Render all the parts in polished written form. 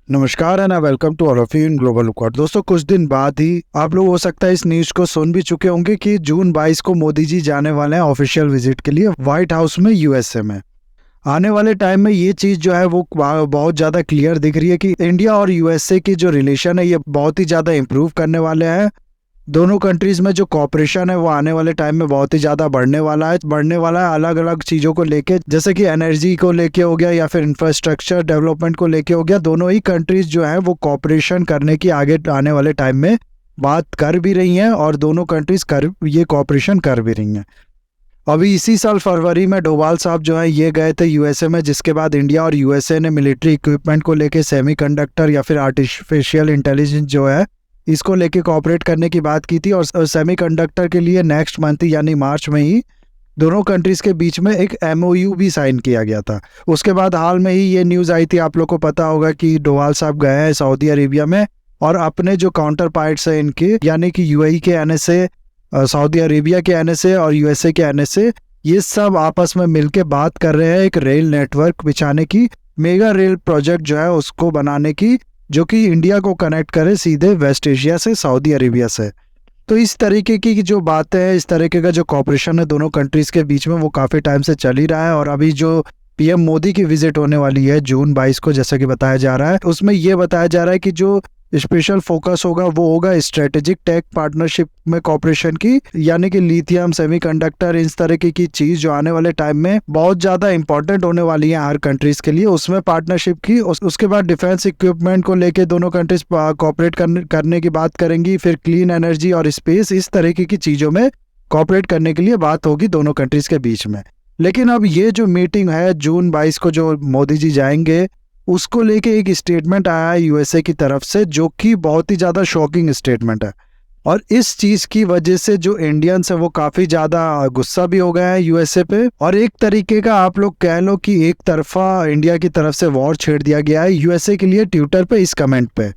नमस्कार and welcome to all of you in global lookout. दोस्तों, कुछ दिन बाद ही आप लोग हो सकता है इस न्यूज को सुन भी चुके होंगे कि जून 22 को मोदी जी जाने वाले हैं ऑफिशियल विजिट के लिए व्हाइट हाउस में, यूएसए में। आने वाले टाइम में ये चीज जो है वो बहुत ज्यादा क्लियर दिख रही है कि इंडिया और यूएसए की जो रिलेशन है ये बहुत ही ज्यादा इंप्रूव करने वाले हैं। दोनों कंट्रीज में जो कॉपरेशन है वो आने वाले टाइम में बहुत ही ज्यादा बढ़ने वाला है अलग अलग चीजों को लेके, जैसे कि एनर्जी को लेके हो गया या फिर इंफ्रास्ट्रक्चर डेवलपमेंट को लेके हो गया। दोनों ही कंट्रीज जो है वो कॉपरेशन करने की आगे आने वाले टाइम में बात कर भी रही हैं और दोनों कंट्रीज ये कॉपरेशन कर भी रही हैं। अभी इसी साल फरवरी में डोभाल साहब जो है ये गए थे यूएसए में, जिसके बाद इंडिया और यूएसए ने मिलिट्री इक्विपमेंट को लेके, सेमीकंडक्टर या फिर आर्टिफिशियल इंटेलिजेंस जो है इसको लेके कोऑपरेट करने की बात की थी। और सेमीकंडक्टर के लिए नेक्स्ट मंथ यानी मार्च में ही दोनों कंट्रीज के बीच में एक एमओयू भी साइन किया गया था। उसके बाद हाल में ही ये न्यूज़ आई थी, आप लोग को पता होगा कि डोभाल साहब गए हैं सऊदी अरेबिया में और अपने जो काउंटर पार्ट्स हैं इनके, यानी कि यूएई के एनएसए, सऊदी अरेबिया के एनएसए और यूएसए के एनएसए, ये सब आपस में मिलके बात कर रहे हैं एक रेल नेटवर्क बिछाने की, मेगा रेल प्रोजेक्ट जो है उसको बनाने की, जो कि इंडिया को कनेक्ट करे सीधे वेस्ट एशिया से, सऊदी अरेबिया से। तो इस तरीके की जो बातें हैं, इस तरीके का जो कॉपरेशन है दोनों कंट्रीज के बीच में, वो काफ़ी टाइम से चल ही रहा है। और अभी जो पीएम मोदी की विजिट होने वाली है जून 22 को, जैसा कि बताया जा रहा है, उसमें ये बताया जा रहा है कि जो स्पेशल फोकस होगा वो होगा स्ट्रेटेजिक टेक पार्टनरशिप में कॉपरेशन की, यानी कि लिथियम, सेमीकंडक्टर, इस तरीके की चीज जो आने वाले टाइम में बहुत ज्यादा इंपॉर्टेंट होने वाली है हर कंट्रीज के लिए, उसमें पार्टनरशिप की। उसके बाद डिफेंस इक्विपमेंट को लेके दोनों कंट्रीज कॉपरेट करने की बात करेंगी। फिर क्लीन एनर्जी और स्पेस, इस तरीके की चीजों में कॉपरेट करने के लिए बात होगी दोनों कंट्रीज के बीच में। लेकिन अब ये जो मीटिंग है जून 22 को जो मोदी जी जाएंगे, उसको लेके एक स्टेटमेंट आया है यूएसए की तरफ से, जो कि बहुत ही ज़्यादा शॉकिंग स्टेटमेंट है। और इस चीज़ की वजह से जो इंडियंस है वो काफ़ी ज़्यादा गुस्सा भी हो गए हैं यूएसए पे। और एक तरीके का आप लोग कह लो कि एक तरफा इंडिया की तरफ से वॉर छेड़ दिया गया है यूएसए के लिए ट्विटर पे। इस कमेंट पे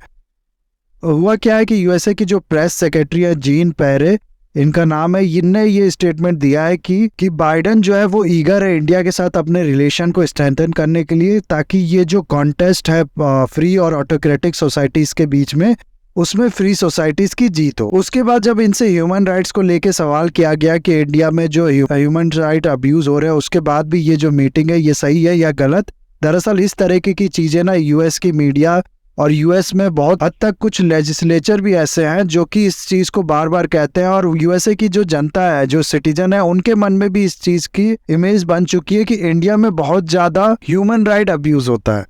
हुआ क्या है कि यूएसए की जो प्रेस सेक्रेटरी है, जीन पेरे इनका नाम है, इनने ये स्टेटमेंट दिया है कि बाइडेन जो है वो ईगर है इंडिया के साथ अपने रिलेशन को स्ट्रेंथन करने के लिए, ताकि ये जो कॉन्टेस्ट है फ्री और ऑटोक्रेटिक सोसाइटीज के बीच में, उसमें फ्री सोसाइटीज की जीत हो। उसके बाद जब इनसे ह्यूमन राइट्स को लेके सवाल किया गया कि इंडिया में जो ह्यूमन राइट अब्यूज हो रहे हैं, उसके बाद भी ये जो मीटिंग है ये सही है या गलत। दरअसल इस तरीके की चीजें ना यूएस की मीडिया और यूएस में बहुत हद तक कुछ लेजिस्लेचर भी ऐसे हैं जो कि इस चीज को बार बार कहते हैं, और यूएसए की जो जनता है, जो सिटीजन है, उनके मन में भी इस चीज की इमेज बन चुकी है कि इंडिया में बहुत ज्यादा ह्यूमन राइट अब्यूज होता है।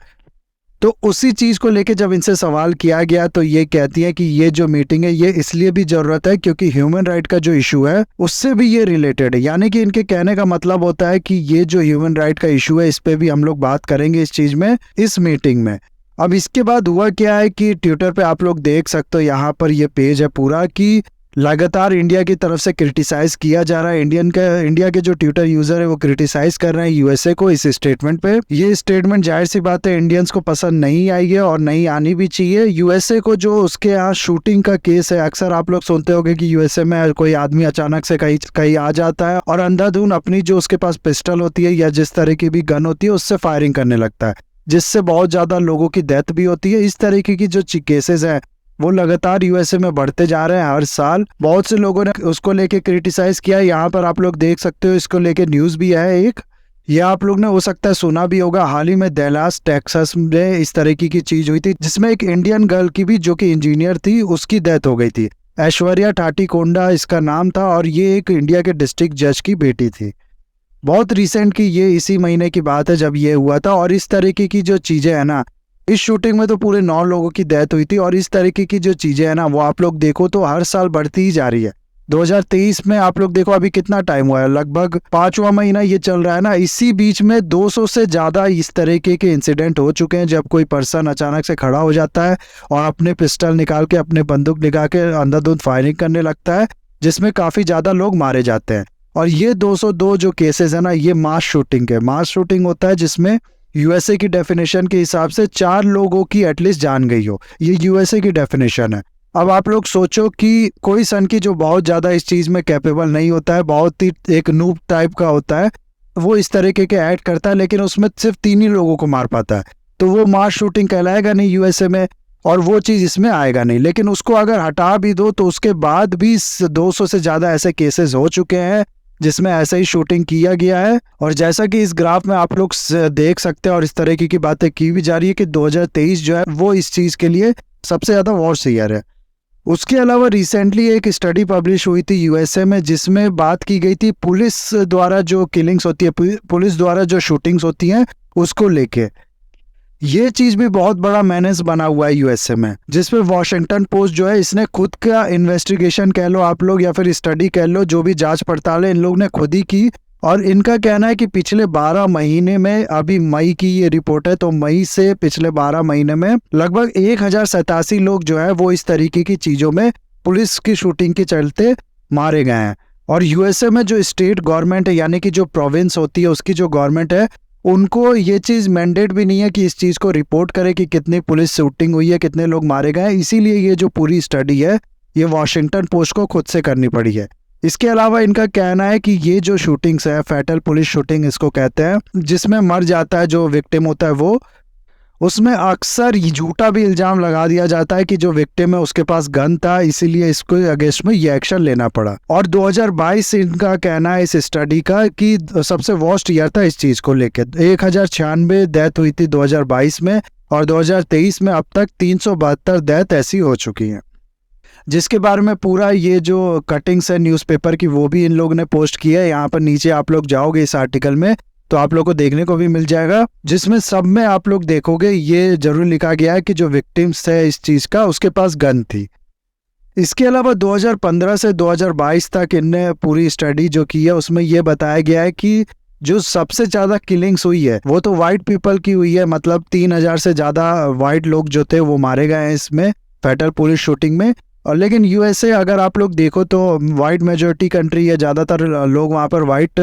तो उसी चीज को लेके जब इनसे सवाल किया गया तो ये कहती है कि ये जो मीटिंग है ये इसलिए भी जरूरत है क्योंकि ह्यूमन राइट का जो इशू है उससे भी ये रिलेटेड है। यानी कि इनके कहने का मतलब होता है कि ये जो ह्यूमन राइट का इशू है इस पे भी हम लोग बात करेंगे इस चीज में, इस मीटिंग में। अब इसके बाद हुआ क्या है कि ट्विटर पे आप लोग देख सकते हो, यहाँ पर ये पेज है पूरा, कि लगातार इंडिया की तरफ से क्रिटिसाइज किया जा रहा है। इंडिया के जो ट्विटर यूजर है वो क्रिटिसाइज कर रहे हैं यूएसए को इस स्टेटमेंट पे। ये स्टेटमेंट जाहिर सी बात है इंडियंस को पसंद नहीं आई है और नहीं आनी भी चाहिए। यूएसए को जो उसके यहाँ शूटिंग का केस है, अक्सर आप लोग सुनते होंगे कि यूएसए में कोई आदमी अचानक से कहीं आ जाता है और अंधाधुन अपनी जो उसके पास पिस्टल होती है या जिस तरह की भी गन होती है उससे फायरिंग करने लगता है, जिससे बहुत ज्यादा लोगों की डेथ भी होती है। इस तरीके की जो केसेस हैं वो लगातार यूएसए में बढ़ते जा रहे हैं हर साल। बहुत से लोगों ने उसको लेके क्रिटिसाइज किया। यहाँ पर आप लोग देख सकते हो, इसको लेके न्यूज़ भी है एक, ये आप लोग ने हो सकता है सुना भी होगा। हाल ही में डैलास टेक्सास में इस तरीके की चीज हुई थी जिसमें एक इंडियन गर्ल की भी, जो कि इंजीनियर थी, उसकी डेथ हो गई थी। ऐश्वर्या ठाटीकोंडा इसका नाम था और ये एक इंडिया के डिस्ट्रिक्ट जज की बेटी थी। बहुत रिसेंट की ये इसी महीने की बात है जब ये हुआ था। और इस तरीके की जो चीजें है ना, इस शूटिंग में तो पूरे 9 लोगों की डेथ हुई थी। और इस तरीके की जो चीजें है ना वो आप लोग देखो तो हर साल बढ़ती ही जा रही है। 2023 में आप लोग देखो अभी कितना टाइम हुआ है, लगभग 5वां महीना ये चल रहा है ना। इसी बीच में 200 से ज्यादा इस तरीके के इंसिडेंट हो चुके हैं जब कोई पर्सन अचानक से खड़ा हो जाता है और अपने पिस्टल निकाल के, अपने बंदूक निकाल के अंधाधुंध फायरिंग करने लगता है, जिसमें काफी ज्यादा लोग मारे जाते हैं। और ये 202 जो केसेस है ना, ये मास शूटिंग है। मास शूटिंग होता है जिसमें यूएसए की डेफिनेशन के हिसाब से 4 लोगों की एटलीस्ट जान गई हो, ये यूएसए की डेफिनेशन है। अब आप लोग सोचो कि कोई सन की जो बहुत ज़्यादा इस चीज़ में कैपेबल नहीं होता है, बहुत ही एक नूब टाइप का होता है, वो इस तरीके के ऐड करता है, लेकिन उसमें सिर्फ 3 ही लोगों को मार पाता है। तो वो मास शूटिंग कहलाएगा नहीं यूएसए में, और वो चीज़ इसमें आएगा नहीं। लेकिन उसको अगर हटा भी दो तो उसके बाद भी 200 से ज़्यादा ऐसे केसेस हो चुके हैं जिसमें ऐसे ही शूटिंग किया गया है। और जैसा कि इस ग्राफ में आप लोग देख सकते हैं और इस तरीके की बातें की भी जा रही है कि 2023 जो है वो इस चीज़ के लिए सबसे ज़्यादा वर्स्ट ईयर है। उसके अलावा रिसेंटली एक स्टडी पब्लिश हुई थी यूएसए में जिसमें बात की गई थी पुलिस द्वारा जो किलिंग्स होती है, पुलिस द्वारा जो शूटिंग्स होती हैं उसको लेके। ये चीज भी बहुत बड़ा मैनेज बना हुआ है यूएसए में, जिसपे वॉशिंगटन पोस्ट जो है इसने खुद का इन्वेस्टिगेशन कह लो आप लोग या फिर स्टडी कह लो, जो भी जांच पड़ताल है इन लोग ने खुद ही की। और इनका कहना है कि पिछले 12 महीने में, अभी मई की ये रिपोर्ट है, तो मई से पिछले 12 महीने में लगभग 1087 लोग जो है वो इस तरीके की चीजों में पुलिस की शूटिंग के चलते मारे गए हैं। और यूएसए में जो स्टेट गवर्नमेंट है यानी कि जो प्रोविंस होती है उसकी जो गवर्नमेंट है, उनको ये चीज़ मैंडेट भी नहीं है कि इस चीज़ को रिपोर्ट करे कि कितनी पुलिस शूटिंग हुई है, कितने लोग मारे गए हैं। इसीलिए ये जो पूरी स्टडी है ये वॉशिंगटन पोस्ट को खुद से करनी पड़ी है। इसके अलावा इनका कहना है कि ये जो शूटिंग्स है, फैटल पुलिस शूटिंग इसको कहते हैं, जिसमें मर जाता है जो विक्टिम होता है वो, उसमें अक्सर झूठा भी इल्ज़ाम लगा दिया जाता है कि जो विक्टिम है उसके पास गन था, इसीलिए इसको अगेंस्ट में ये एक्शन लेना पड़ा। और 2022 इनका कहना है इस स्टडी का कि सबसे वर्स्ट ईयर था इस चीज़ को लेकर। 1096 डेथ हुई थी 2022 में, और 2023 में अब तक 372 डेथ ऐसी हो चुकी हैं, जिसके बारे में पूरा ये जो कटिंग्स है न्यूज़पेपर की वो भी इन लोगों ने पोस्ट की है। यहाँ पर नीचे आप लोग जाओगे इस आर्टिकल में तो आप लोग को देखने को भी मिल जाएगा, जिसमें सब में आप लोग देखोगे ये जरूर लिखा गया है कि जो विक्टिम्स है इस चीज़ का उसके पास गन थी। इसके अलावा 2015 से 2022 तक इनने पूरी स्टडी जो की है उसमें ये बताया गया है कि जो सबसे ज़्यादा किलिंग्स हुई है वो तो वाइट पीपल की हुई है, मतलब 3000 से ज़्यादा वाइट लोग जो थे वो मारे गए हैं इसमें फैटल पुलिस शूटिंग में। और लेकिन यूएसए अगर आप लोग देखो तो वाइट मेजॉरिटी कंट्री है, ज़्यादातर लोग वहाँ पर वाइट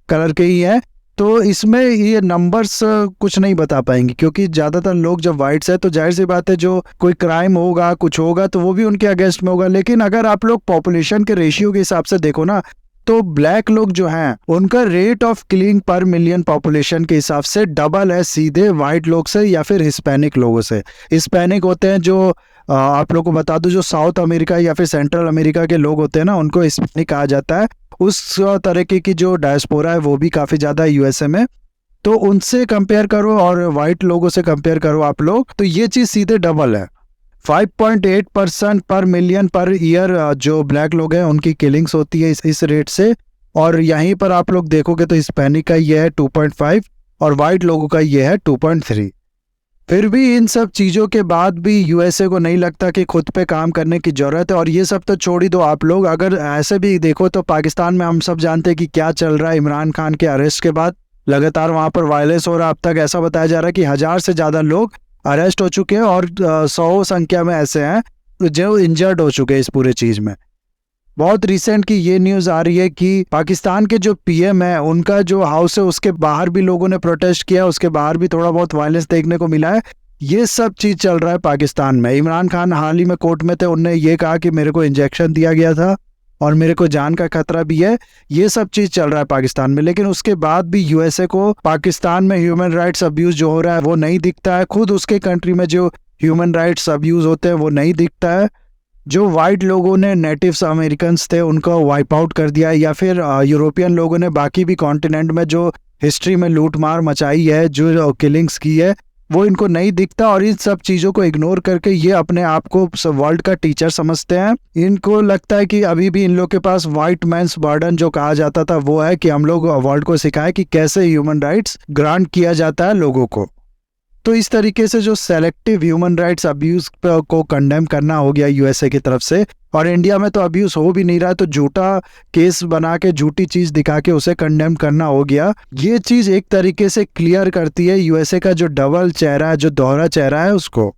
कलर के ही हैं, तो इसमें ये नंबर्स कुछ नहीं बता पाएंगे क्योंकि ज़्यादातर लोग जब वाइट्स है तो जाहिर सी बात है जो कोई क्राइम होगा कुछ होगा तो वो भी उनके अगेंस्ट में होगा। लेकिन अगर आप लोग पॉपुलेशन के रेशियो के हिसाब से देखो ना तो ब्लैक लोग जो हैं उनका रेट ऑफ किलिंग पर मिलियन पॉपुलेशन के हिसाब से डबल है सीधे वाइट लोग से या फिर हिस्पैनिक लोगों से। हिस्पैनिक होते हैं जो आप लोग को बता दूं जो साउथ अमेरिका या फिर सेंट्रल अमेरिका के लोग होते हैं ना उनको हिस्पैनिक कहा जाता है। उस तरीके की जो डायस्पोरा है वो भी काफ़ी ज़्यादा है यूएसए में, तो उनसे कंपेयर करो और वाइट लोगों से कंपेयर करो आप लोग तो ये चीज़ सीधे डबल है। 5.8% पर मिलियन पर ईयर जो ब्लैक लोग हैं उनकी किलिंग्स होती है इस रेट से। और यहीं पर आप लोग देखोगे तो हिस्पैनिक का ये है 2.5 और वाइट लोगों का ये है 2.3। फिर भी इन सब चीज़ों के बाद भी यूएसए को नहीं लगता कि खुद पे काम करने की ज़रूरत है। और ये सब तो छोड़ ही दो आप लोग, अगर ऐसे भी देखो तो पाकिस्तान में हम सब जानते हैं कि क्या चल रहा है। इमरान खान के अरेस्ट के बाद लगातार वहाँ पर वायलेंस हो रहा है। अब तक ऐसा बताया जा रहा है कि 1000 से ज़्यादा लोग अरेस्ट हो चुके हैं और 100 संख्या में ऐसे हैं जो इंजर्ड हो चुके हैं इस पूरे चीज़ में। बहुत रिसेंट की ये न्यूज़ आ रही है कि पाकिस्तान के जो पीएम है उनका जो हाउस है उसके बाहर भी लोगों ने प्रोटेस्ट किया, उसके बाहर भी थोड़ा बहुत वायलेंस देखने को मिला है। ये सब चीज़ चल रहा है पाकिस्तान में। इमरान खान हाल ही में कोर्ट में थे, उनने ये कहा कि मेरे को इंजेक्शन दिया गया था और मेरे को जान का खतरा भी है। ये सब चीज़ चल रहा है पाकिस्तान में, लेकिन उसके बाद भी यूएसए को पाकिस्तान में ह्यूमन राइट्स अब्यूज़ जो हो रहा है वो नहीं दिखता है। खुद उसके कंट्री में जो ह्यूमन राइट्स अब्यूज़ होते हैं वो नहीं दिखता है। जो वाइट लोगों ने नेटिव्स अमेरिकन्स थे उनको वाइप आउट कर दिया, या फिर यूरोपियन लोगों ने बाकी भी कॉन्टिनेंट में जो हिस्ट्री में लूट मार मचाई है, जो किलिंग्स की है, वो इनको नहीं दिखता। और इन सब चीज़ों को इग्नोर करके ये अपने आप को वर्ल्ड का टीचर समझते हैं। इनको लगता है कि अभी भी इन लोग के पास वाइट मैंस बर्डन जो कहा जाता था वो है कि हम लोग वर्ल्ड को सिखाएं कि कैसे ह्यूमन राइट्स ग्रांट किया जाता है लोगों को। तो इस तरीके से जो सेलेक्टिव ह्यूमन राइट्स अब्यूज़ को कंडेम करना हो गया यूएसए की तरफ से। और इंडिया में तो अब्यूज़ हो भी नहीं रहा, तो झूठा केस बना के झूठी चीज़ दिखा के उसे कंडेम करना हो गया। ये चीज़ एक तरीके से क्लियर करती है यूएसए का जो डबल चेहरा है, जो दोहरा चेहरा है उसको।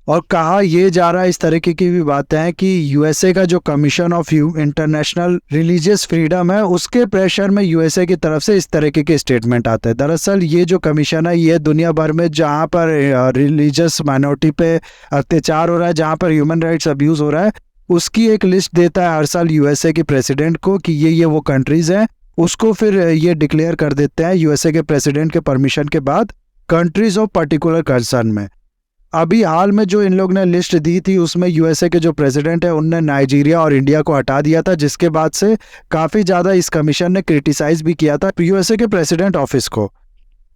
और कहा ये जा रहा है इस तरीके की भी बातें हैं कि यूएसए का जो commission of international religious freedom है उसके प्रेशर में यूएसए की तरफ से इस तरीके के स्टेटमेंट आते हैं। दरअसल ये जो कमीशन है ये दुनिया भर में जहाँ पर रिलीजियस माइनॉरिटी पे अत्याचार हो रहा है, जहाँ पर ह्यूमन राइट्स अब्यूज़ हो रहा है, उसकी एक लिस्ट देता है हर साल यूएसए के प्रेसिडेंट को कि ये वो कंट्रीज़ हैं। उसको फिर ये डिक्लेयर कर देते हैं यूएसए के प्रेसिडेंट के परमिशन के बाद कंट्रीज ऑफ पर्टिकुलर कंसर्न में। अभी हाल में जो इन लोग ने लिस्ट दी थी उसमें यूएसए के जो प्रेसिडेंट है उनने नाइजीरिया और इंडिया को हटा दिया था, जिसके बाद से काफ़ी ज़्यादा इस कमीशन ने क्रिटिसाइज भी किया था यूएसए के प्रेसिडेंट ऑफिस को।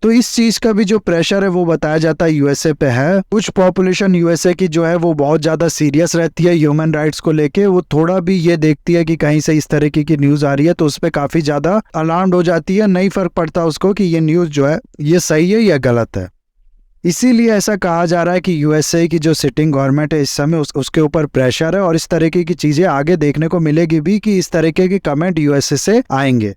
तो इस चीज़ का भी जो प्रेशर है वो बताया जाता है यूएसए पे है। कुछ पॉपुलेशन यूएसए की जो है वो बहुत ज़्यादा सीरियस रहती है ह्यूमन राइट्स को लेके, वो थोड़ा भी ये देखती है कि कहीं से इस तरीके की न्यूज़ आ रही है तो उस पर काफ़ी ज़्यादा अलार्म्ड हो जाती है, नहीं फ़र्क पड़ता उसको कि ये न्यूज़ जो है ये सही है या गलत है। इसीलिए ऐसा कहा जा रहा है कि यूएसए की जो सिटिंग गवर्नमेंट है इस समय उसके ऊपर प्रेशर है और इस तरीके की चीज़ें आगे देखने को मिलेगी भी कि इस तरीके के कमेंट यूएसए से आएंगे।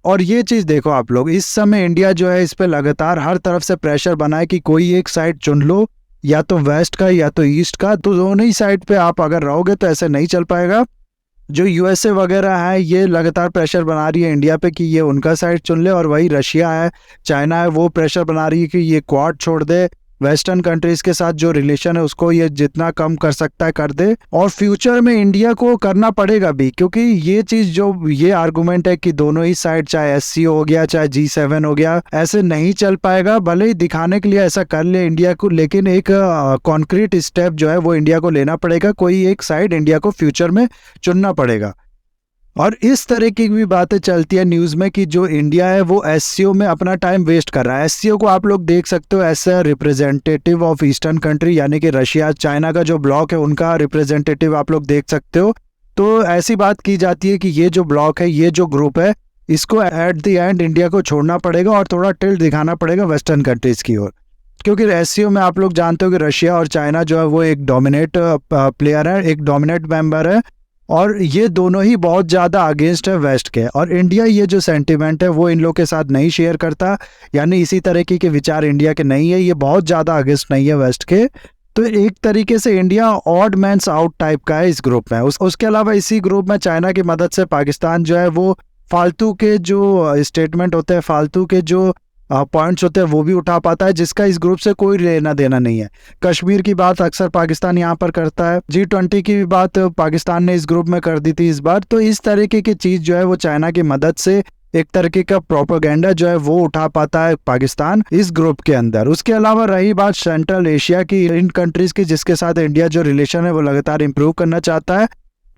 और ये चीज़ देखो आप लोग, इस समय इंडिया जो है इस पे लगातार हर तरफ से प्रेशर बनाए कि कोई एक साइड चुन लो, या तो वेस्ट का या तो ईस्ट का, तो दोनों ही साइड पे आप अगर रहोगे तो ऐसे नहीं चल पाएगा। जो यूएसए वगैरह है ये लगातार प्रेशर बना रही है इंडिया पे कि ये उनका साइड चुन ले, और वही रशिया है, चाइना है, वो प्रेशर बना रही है कि ये क्वाड छोड़ दे, वेस्टर्न कंट्रीज के साथ जो रिलेशन है उसको ये जितना कम कर सकता है कर दे। और फ्यूचर में इंडिया को करना पड़ेगा भी, क्योंकि ये चीज़ जो ये आर्गुमेंट है कि दोनों ही साइड, चाहे एससीओ हो गया चाहे G7 हो गया, ऐसे नहीं चल पाएगा। भले ही दिखाने के लिए ऐसा कर ले इंडिया को, लेकिन एक कॉन्क्रीट स्टेप जो है वो इंडिया को लेना पड़ेगा, कोई एक साइड इंडिया को फ्यूचर में चुनना पड़ेगा। और इस तरह की भी बातें चलती है न्यूज़ में कि जो इंडिया है वो एससीओ में अपना टाइम वेस्ट कर रहा है। एससीओ को आप लोग देख सकते हो ऐसा रिप्रेजेंटेटिव ऑफ ईस्टर्न कंट्री, यानी कि रशिया चाइना का जो ब्लॉक है उनका रिप्रेजेंटेटिव आप लोग देख सकते हो। तो ऐसी बात की जाती है कि ये जो ब्लॉक है, ये जो ग्रुप है, इसको एट द एंड इंडिया को छोड़ना पड़ेगा और थोड़ा टिल्ट दिखाना पड़ेगा वेस्टर्न कंट्रीज़ की ओर, क्योंकि एससीओ में आप लोग जानते हो कि रशिया और चाइना जो है वो एक डोमिनेट प्लेयर है, एक डोमिनेट मेंबर है, और ये दोनों ही बहुत ज़्यादा अगेंस्ट है वेस्ट के। और इंडिया ये जो सेंटिमेंट है वो इन लोग के साथ नहीं शेयर करता, यानी इसी तरीके के विचार इंडिया के नहीं है, ये बहुत ज़्यादा अगेंस्ट नहीं है वेस्ट के। तो एक तरीके से India odd man's out type का है इस ग्रुप में। उसके अलावा इसी ग्रुप में चाइना की मदद से पाकिस्तान जो है वो फालतू के जो स्टेटमेंट होते हैं, फालतू के जो पॉइंट्स होते हैं वो भी उठा पाता है, जिसका इस ग्रुप से कोई लेना देना नहीं है। कश्मीर की बात अक्सर पाकिस्तान यहाँ पर करता है, G20 की भी बात पाकिस्तान ने इस ग्रुप में कर दी थी इस बार। तो इस तरीके की चीज़ जो है वो चाइना की मदद से एक तरीके का प्रोपेगेंडा जो है वो उठा पाता है पाकिस्तान इस ग्रुप के अंदर। उसके अलावा रही बात सेंट्रल एशिया की, इन कंट्रीज की जिसके साथ इंडिया जो रिलेशन है वो लगातार इंप्रूव करना चाहता है,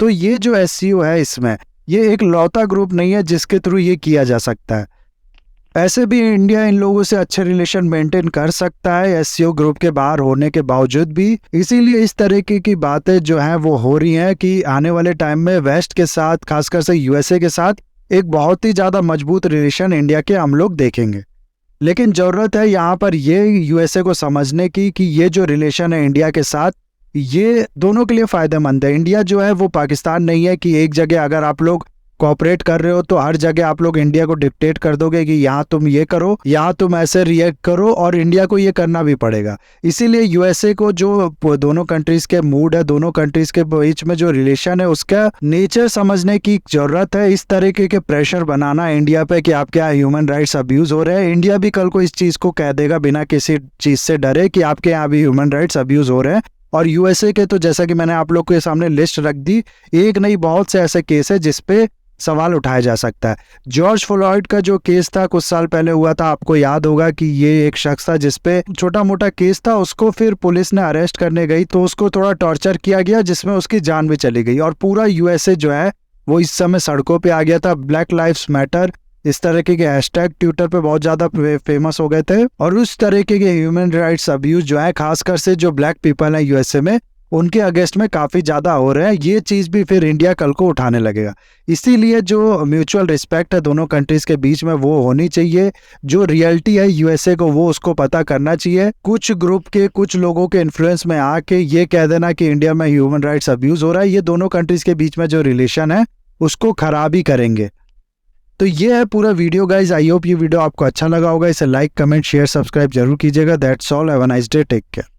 तो ये जो एससीओ है इसमें ये एक लौता ग्रुप नहीं है जिसके थ्रू ये किया जा सकता है। ऐसे भी इंडिया इन लोगों से अच्छे रिलेशन मेंटेन कर सकता है एससीओ ग्रुप के बाहर होने के बावजूद भी। इसीलिए इस तरीके की बातें जो हैं वो हो रही हैं कि आने वाले टाइम में वेस्ट के साथ, खासकर से यूएसए के साथ, एक बहुत ही ज़्यादा मजबूत रिलेशन इंडिया के हम लोग देखेंगे। लेकिन ज़रूरत है यहाँ पर ये यूएसए को समझने की कि ये जो रिलेशन है इंडिया के साथ, ये दोनों के लिए फ़ायदेमंद है। इंडिया जो है वो पाकिस्तान नहीं है कि एक जगह अगर आप लोग कोऑपरेट कर रहे हो तो हर जगह आप लोग इंडिया को डिक्टेट कर दोगे कि यहाँ तुम ये करो, यहाँ तुम ऐसे रिएक्ट करो, और इंडिया को ये करना भी पड़ेगा। इसीलिए यूएसए को जो दोनों कंट्रीज़ के मूड है, दोनों कंट्रीज़ के बीच में जो रिलेशन है उसका नेचर समझने की ज़रूरत है। इस तरीके के प्रेशर बनाना इंडिया पे कि आपके यहाँ ह्यूमन राइट्स अब्यूज़ हो रहे हैं, इंडिया भी कल को इस चीज़ को कह देगा बिना किसी चीज़ से डरे कि आपके यहाँ भी ह्यूमन राइट्स अब्यूज़ हो रहे हैं। और यूएसए के तो जैसा कि मैंने आप लोग के सामने लिस्ट रख दी, एक नहीं बहुत से ऐसे केस है जिसपे सवाल उठाया जा सकता है। जॉर्ज फ्लॉयड का जो केस था कुछ साल पहले हुआ था, आपको याद होगा कि ये एक शख्स था जिसपे छोटा मोटा केस था, उसको फिर पुलिस ने अरेस्ट करने गई तो उसको थोड़ा टॉर्चर किया गया जिसमें उसकी जान भी चली गई, और पूरा यूएसए जो है वो इस समय सड़कों पे आ गया था। ब्लैक लाइव्स मैटर इस तरीके के हैशटैग ट्विटर पे बहुत ज़्यादा फेमस हो गए थे, और उस तरीके के ह्यूमन राइट्स अब्यूज जो है खासकर से जो ब्लैक पीपल हैं यूएसए में, उनके अगेंस्ट में काफ़ी ज़्यादा हो रहे हैं। ये चीज़ भी फिर इंडिया कल को उठाने लगेगा। इसीलिए जो म्यूचुअल रिस्पेक्ट है दोनों कंट्रीज़ के बीच में वो होनी चाहिए। जो रियलिटी है यूएसए को वो उसको पता करना चाहिए। कुछ ग्रुप के कुछ लोगों के इन्फ्लुएंस में आके ये कह देना कि इंडिया में ह्यूमन राइट्स अब्यूज़ हो रहा है, ये दोनों कंट्रीज़ के बीच में जो रिलेशन है उसको ख़राब ही करेंगे। तो ये है पूरा वीडियो गाइज। आई होप ये वीडियो आपको अच्छा लगा होगा। इसे लाइक, कमेंट, शेयर, सब्सक्राइब जरूर कीजिएगा। That's all. Have a nice day. Take care.